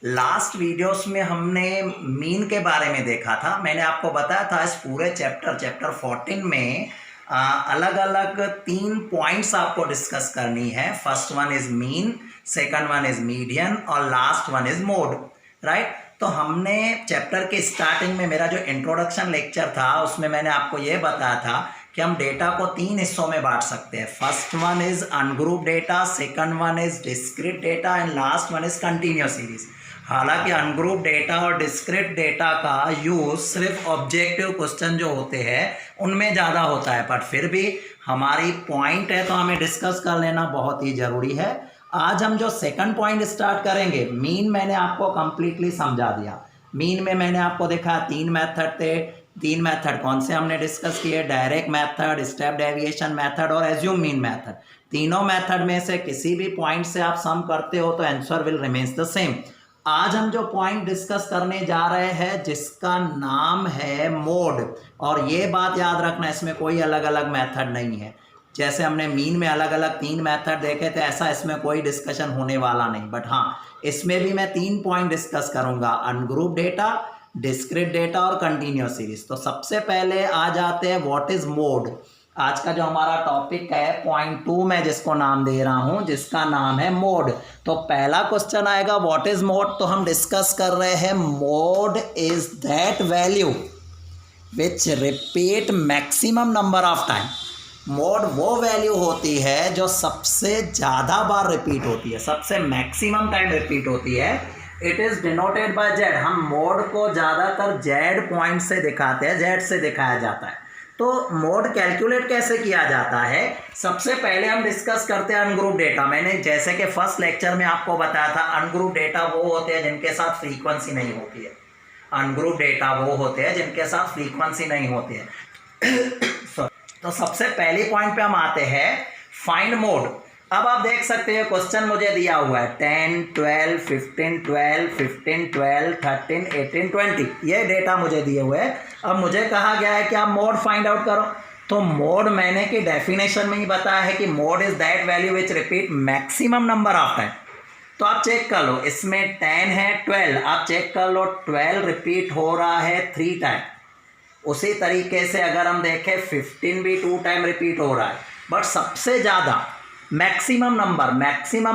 Last videos में हमने mean के बारे में देखा था। मैंने आपको बताया था इस पूरे चैप्टर 14 में अलग अलग 3 पॉइंट्स आपको डिस्कस करनी है। First one is mean, second one is median और last one is mode, right. तो हमने चैप्टर के स्टार्टिंग में मेरा जो इंट्रोडक्शन लेक्चर था उसमें मैंने आपको ये बताया था कि हम डेटा को 3 हिस्सों में बांट सकते हैं। First one is ungroup data, second one is discrete data and last one is continuous series. हालांकि अनग्रुप डेटा और डिस्क्रीट डेटा का यूज सिर्फ ऑब्जेक्टिव क्वेश्चन जो होते हैं उनमें ज़्यादा होता है, बट फिर भी हमारी पॉइंट है तो हमें डिस्कस कर लेना बहुत ही ज़रूरी है। आज हम जो सेकंड पॉइंट स्टार्ट करेंगे, मीन मैंने आपको कंप्लीटली समझा दिया। मीन में मैंने आपको देखा 3 मेथड थे। 3 मेथड कौन से हमने डिस्कस किए? Direct method, step deviation method और एज्यूम मीन मेथड। तीनों मेथड में से किसी भी पॉइंट से आप सम करते हो तो answer will remains the same. आज हम जो पॉइंट डिस्कस करने जा रहे हैं जिसका नाम है मोड, और ये बात याद रखना इसमें कोई अलग अलग मेथड नहीं है। जैसे हमने मीन में अलग अलग 3 मेथड देखे थे, ऐसा इसमें कोई डिस्कशन होने वाला नहीं, बट हाँ इसमें भी मैं 3 पॉइंट डिस्कस करूंगा, अनग्रुप डेटा, डिस्क्रीट डेटा और कंटिन्यूअस सीरीज। तो सबसे पहले आ जाते हैं व्हाट इज मोड। आज का जो हमारा टॉपिक है पॉइंट 2 में जिसको नाम दे रहा हूं, जिसका नाम है मोड। तो पहला क्वेश्चन आएगा व्हाट इज मोड। तो हम डिस्कस कर रहे हैं mode is that value which repeat maximum number of time. Mode वो वैल्यू होती है जो सबसे ज़्यादा बार रिपीट होती है, सबसे मैक्सिमम टाइम रिपीट होती है। It is denoted by Z. हम मोड को ज़्यादातर जेड पॉइंट से दिखाते हैं, जेड से दिखाया जाता है। तो मोड कैलकुलेट कैसे किया जाता है, सबसे पहले हम डिस्कस करते हैं अनग्रुप डेटा। मैंने जैसे कि फर्स्ट लेक्चर में आपको बताया था, अनग्रुप डेटा वो होते हैं जिनके साथ फ्रीक्वेंसी नहीं होती है। अनग्रुप डेटा वो होते हैं जिनके साथ फ्रीक्वेंसी नहीं होती है। तो सबसे पहली पॉइंट पे हम आते हैं फाइंड मोड। अब आप देख सकते हैं क्वेश्चन मुझे दिया हुआ है 10, 12, 15, 12, 15, 12, 13, 18, 20, ये डेटा मुझे दिए हुए हैं। अब मुझे कहा गया है कि आप मोड फाइंड आउट करो। तो मोड मैंने कि डेफिनेशन में ही बताया है कि mode is that value which repeat maximum number of time. तो आप चेक कर लो, इसमें 10 है, 12, आप चेक कर लो 12 रिपीट हो रहा है 3 टाइम। उसी तरीके से अगर हम देखें 15 भी 2 टाइम रिपीट हो रहा है, बट सबसे ज़्यादा मैक्सिमम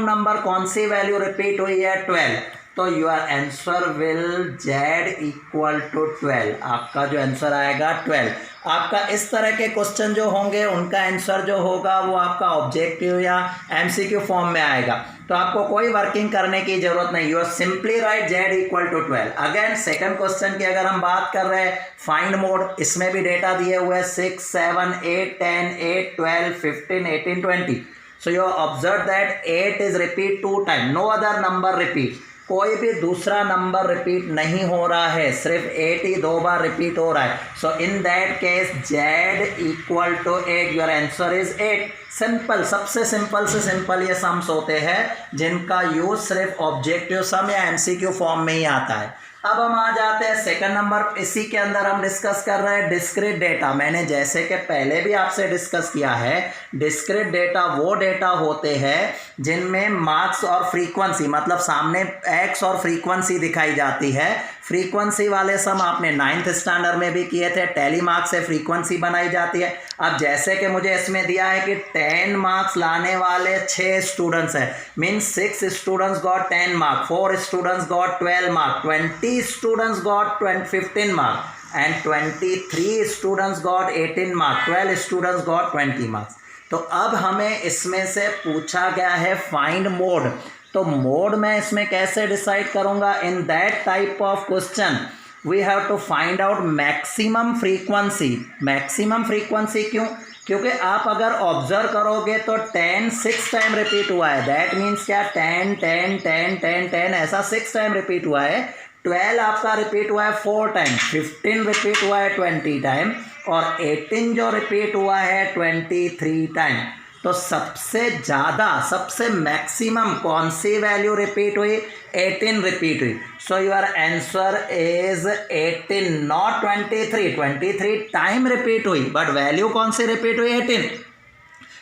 नंबर कौन सी वैल्यू रिपीट हुई है? 12। तो your answer will Z equal to 12। आपका जो आंसर आएगा 12। आपका इस तरह के क्वेश्चन जो होंगे उनका आंसर जो होगा वो आपका ऑब्जेक्टिव या एमसीक्यू फॉर्म में आएगा, तो आपको कोई वर्किंग करने की जरूरत नहीं। You are simply right Z equal to 12। Again second question की अगर हम बात कर रहे हैं फाइंड मोड, इसमें भी डेटा दिए हुए हैं 6, 7, 8, 10, 8, 12, 15, 18, 20। So you observe that 8 is repeat 2 times, no other number repeat। कोई भी दूसरा नंबर रिपीट नहीं हो रहा है, सिर्फ 8 ही 2 बार रिपीट हो रहा है। So in that case Z equal to 8, your answer is 8। Simple, सबसे सिंपल से सिंपल ये सम्स होते हैं जिनका यूज सिर्फ ऑब्जेक्टिव सम या एमसीक्यू फॉर्म में ही आता है। अब हम आ जाते हैं सेकंड नंबर। इसी के अंदर हम डिस्कस कर रहे हैं डिस्क्रीट डेटा। मैंने जैसे कि पहले भी आपसे डिस्कस किया है, डिस्क्रीट डेटा वो डेटा होते हैं जिनमें मार्क्स और फ्रीक्वेंसी, मतलब सामने एक्स और फ्रीक्वेंसी दिखाई जाती है। फ्रीक्वेंसी वाले सम आपने 9th स्टैंडर्ड में भी किए थे, टैली मार्क्स से फ्रीक्वेंसी बनाई जाती है। अब जैसे कि मुझे इसमें दिया है कि 10 मार्क्स लाने वाले 6 स्टूडेंट्स हैं, means 6 students got 10 marks, 4 students got 12 marks, 20 students got 15 marks and 23 students got 18 marks, 12 students got 20 marks। तो अब हमें इसमें से पूछा गया है फाइंड मोड। तो मोड मैं इसमें कैसे डिसाइड करूंगा? In that type of question we have to find out maximum frequency. Maximum frequency क्यों? क्योंकि आप अगर ऑब्जर्व करोगे तो 10 6 टाइम रिपीट हुआ है, दैट मीन्स क्या 10 10 10 10 10 ऐसा 6 टाइम रिपीट हुआ है। 12 आपका रिपीट हुआ है 4 टाइम, 15 रिपीट हुआ है 20 टाइम और 18 जो रिपीट हुआ है 23 टाइम। तो सबसे ज़्यादा, सबसे मैक्सिमम कौन सी वैल्यू रिपीट हुई? 18 रिपीट हुई। So your answer is 18, not 23। 23 time repeat हुई, बट वैल्यू कौन सी रिपीट हुई? 18।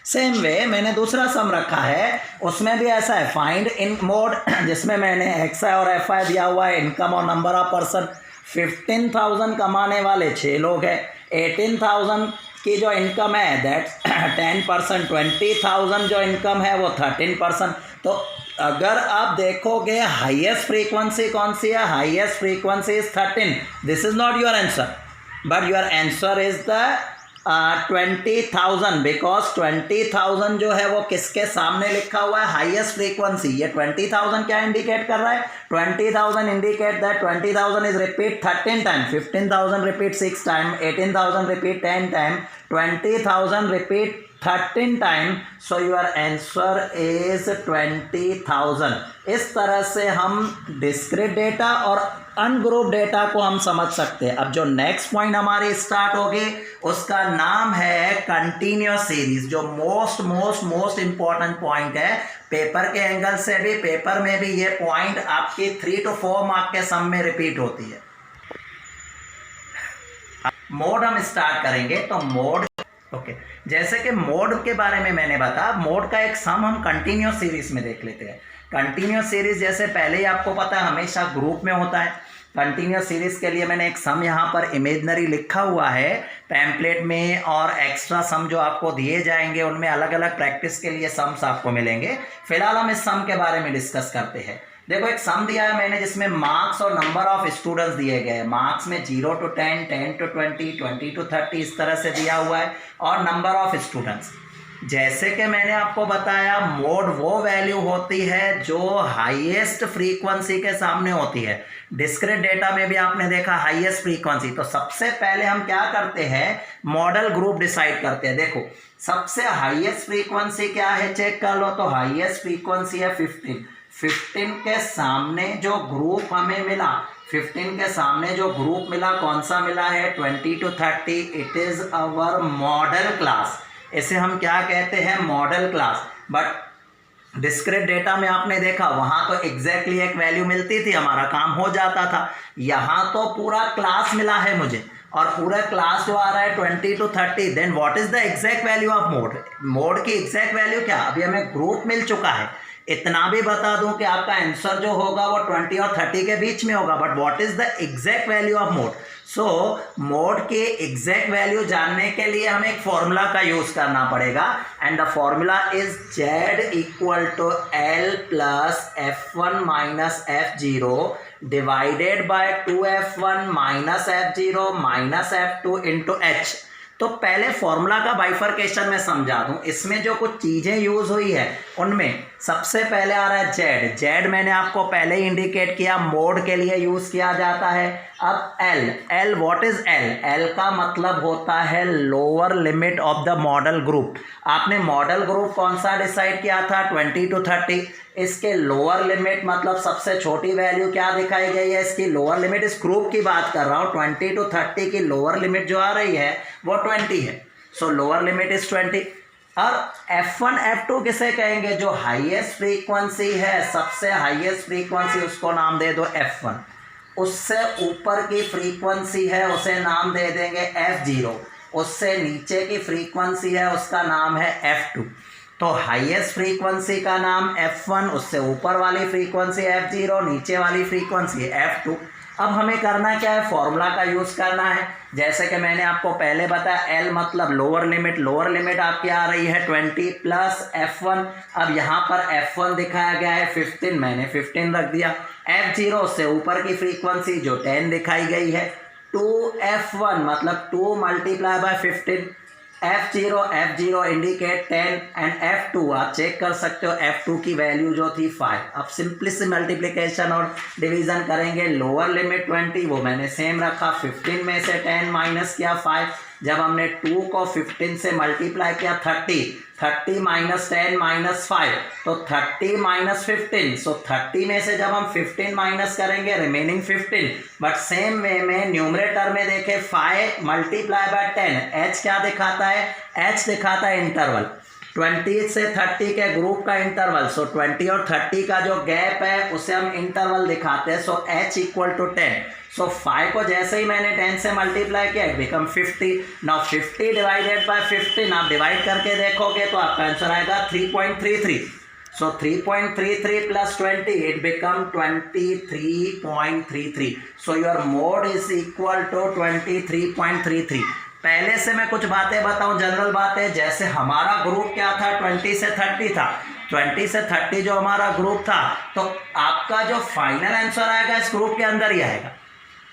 सेम वे मैंने दूसरा सम रखा है, उसमें भी ऐसा है, फाइंड इन मोड, जिसमें मैंने एक्स आई और एफ आई दिया हुआ है, इनकम और नंबर ऑफ पर्सन। 15,000 कमाने वाले 6 लोग हैं, 18,000 की जो इनकम है दैट्स 10%, 20,000 जो इनकम है वो 13%। तो अगर आप देखोगे हाईएस्ट फ्रीक्वेंसी कौन सी है, highest frequency is 13। This is not your answer, but your answer is the 20,000, because 20,000 जो है वो किसके सामने लिखा हुआ है, हाईएस्ट फ्रीक्वेंसी। ये 20,000 क्या इंडिकेट कर रहा है, 20,000 indicate that 20,000 is repeat 13 time, 15,000 repeat 6 time, 18,000 repeat 10 time, 20,000 repeat 13 time. So your answer is 20,000। इस तरह से हम डिस्क्रीट डेटा और अनग्रुप डेटा को हम समझ सकते हैं। अब जो नेक्स्ट पॉइंट हमारी स्टार्ट होगी उसका नाम है कंटिन्यूअस सीरीज, जो मोस्ट इंपॉर्टेंट पॉइंट है पेपर के एंगल से भी। पेपर में भी ये पॉइंट आपकी 3 to 4 मार्क के सम में रिपीट होती है। मोड हम स्टार्ट करेंगे तो मोड जैसे कि मोड के बारे में मैंने बताया, मोड का एक सम हम कंटिन्यूअस सीरीज में देख लेते हैं। कंटिन्यूअस सीरीज जैसे पहले ही आपको पता है हमेशा ग्रुप में होता है। कंटिन्यूअस सीरीज के लिए मैंने एक सम यहाँ पर इमेजनरी लिखा हुआ है पैम्पलेट में, और एक्स्ट्रा सम जो आपको दिए जाएंगे उनमें अलग अलग प्रैक्टिस के लिए समस आपको मिलेंगे। फिलहाल हम इस सम के बारे में डिस्कस करते हैं। देखो एक सम दिया है मैंने जिसमें मार्क्स और नंबर ऑफ स्टूडेंट्स दिए गए हैं। मार्क्स में 0 to 10, 10 to 20, 20 to 30 इस तरह से दिया हुआ है, और नंबर ऑफ स्टूडेंट्स। जैसे कि मैंने आपको बताया मोड वो वैल्यू होती है जो हाईएस्ट फ्रीक्वेंसी के सामने होती है। डिस्क्रीट डेटा में भी आपने देखा हाईएस्ट फ्रीक्वेंसी। तो सबसे पहले हम क्या करते हैं, मॉडल ग्रुप डिसाइड करते हैं। देखो सबसे हाईएस्ट फ्रीक्वेंसी क्या है चेक कर लो, तो हाईएस्ट फ्रीक्वेंसी है 15। 15 के सामने जो ग्रुप हमें मिला, 15 के सामने जो ग्रुप मिला कौन सा मिला है, 20 to 30। It is our model class. इसे हम क्या कहते हैं, model class. But discrete data में आपने देखा वहां तो एग्जैक्टली एक वैल्यू मिलती थी, हमारा काम हो जाता था। यहाँ तो पूरा क्लास मिला है मुझे, और पूरा क्लास जो आ रहा है 20 to 30। Then what is the exact value of mode. Mode की एग्जैक्ट वैल्यू क्या, अभी हमें ग्रुप मिल चुका है। इतना भी बता दूं कि आपका आंसर जो होगा वो 20 और 30 के बीच में होगा। But what is the exact value of mode. So mode के एग्जैक्ट वैल्यू जानने के लिए हमें एक फॉर्मूला का यूज करना पड़ेगा, and the formula is Z equal to L plus F1 minus F0 divided by 2F1 minus F0 minus F2 into H। तो पहले फॉर्मूला का बाइफरकेशन मैं समझा दूं। इसमें जो कुछ चीजें यूज हुई है उनमें सबसे पहले आ रहा है जेड मैंने आपको पहले ही इंडिकेट किया, मोड के लिए यूज किया जाता है। अब एल व्हाट इज एल का मतलब होता है lower limit of the model group. आपने मॉडल ग्रुप कौन सा डिसाइड किया था, 20 to 30। इसके लोअर लिमिट मतलब सबसे छोटी वैल्यू क्या दिखाई गई है, इसकी लोअर लिमिट, इस ग्रुप की बात कर रहा हूँ। 20 to 30 की लोअर लिमिट जो आ रही है वो 20 है। सो लोअर लिमिट इज 20। और F1 F2 किसे कहेंगे, जो हाईएस्ट फ्रीक्वेंसी है, सबसे हाईएस्ट फ्रीक्वेंसी उसको नाम दे दो F1। उससे ऊपर की फ्रीक्वेंसी है उसे नाम दे देंगे F0। उससे नीचे की फ्रीक्वेंसी है उसका नाम है F2। तो हाईएस्ट फ्रीक्वेंसी का नाम F1, उससे ऊपर वाली फ्रीक्वेंसी F0, नीचे वाली फ्रीक्वेंसी F2। अब हमें करना क्या है, फॉर्मूला का यूज़ करना है। जैसे कि मैंने आपको पहले बताया L मतलब लोअर लिमिट आपकी आ रही है 20 प्लस F1। अब यहाँ पर F1 दिखाया गया है 15, मैंने 15 रख दिया। F0 से ऊपर की फ्रीक्वेंसी जो 10 दिखाई गई है, 2F1 मतलब 2 multiply by 15। F0 indicate 10 and F2 आप चेक कर सकते हो, F2 की वैल्यू जो थी 5। अब सिंपली से मल्टीप्लिकेशन और डिवीजन करेंगे। लोअर लिमिट 20 वो मैंने सेम रखा, 15 में से 10 माइनस किया 5। जब हमने 2 को 15 से मल्टीप्लाई किया 30 माइनस 10 माइनस 5, तो 30 माइनस 15। सो 30 में से जब हम 15 माइनस करेंगे रिमेनिंग 15। बट सेम वे में न्यूमरेटर में देखें 5 मल्टीप्लाई बाय 10, H क्या दिखाता है, H दिखाता है इंटरवल। 20 से 30 के ग्रुप का इंटरवल, सो 20 और 30 का जो गैप है उसे हम इंटरवल दिखाते हैं, सो h इक्वल टू 10। सो 5 को जैसे ही मैंने 10 से मल्टीप्लाई किया it become 50। Now 50 divided by 15, आप डिवाइड करके देखोगे तो आपका आंसर आएगा 3.33। So 3.33 plus 20, it become 23.33. So your mode is equal to 23.33. पहले से मैं कुछ बातें बताऊं, जनरल बातें, जैसे हमारा ग्रुप क्या था 20 से 30 था, 20 से 30 जो हमारा ग्रुप था, तो आपका जो फाइनल आंसर आएगा इस ग्रुप के अंदर ही आएगा।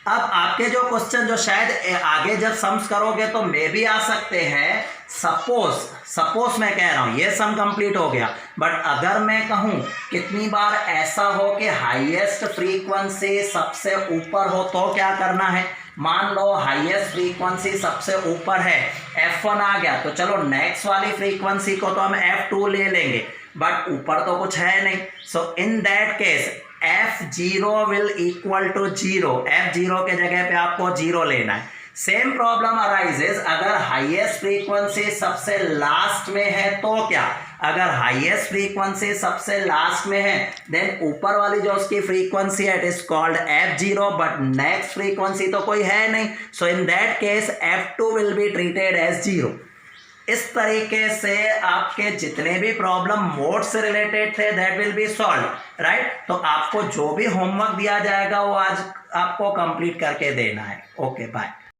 अब आपके जो क्वेश्चन जो शायद आगे जब सम्स करोगे तो मे भी आ सकते हैं, सपोज मैं कह रहा हूँ ये सम कंप्लीट हो गया, बट अगर मैं कहूँ कितनी बार ऐसा हो कि हाईएस्ट फ्रीक्वेंसी सबसे ऊपर हो तो क्या करना है। मान लो हाईएस्ट फ्रीक्वेंसी सबसे ऊपर है, F1 आ गया, तो चलो नेक्स्ट वाली फ्रीक्वेंसी को तो हम F2 ले लेंगे, बट ऊपर तो कुछ है नहीं। So in that case F0 will equal to 0, F0 के जगह पे आपको 0 लेना है। सेम प्रॉब्लम अराइजेज अगर हाईएस्ट फ्रीक्वेंसी सबसे लास्ट में है तो क्या, अगर हाईएस्ट फ्रीक्वेंसी सबसे लास्ट में है देन ऊपर वाली जो उसकी फ्रीक्वेंसी है it is called F0, but next frequency तो कोई है नहीं, so in that case F2 will be treated as 0। इस तरीके से आपके जितने भी प्रॉब्लम मोड से रिलेटेड थे that will be solve, right. तो आपको जो भी होमवर्क दिया जाएगा वो आज आपको कंप्लीट करके देना है। Okay bye.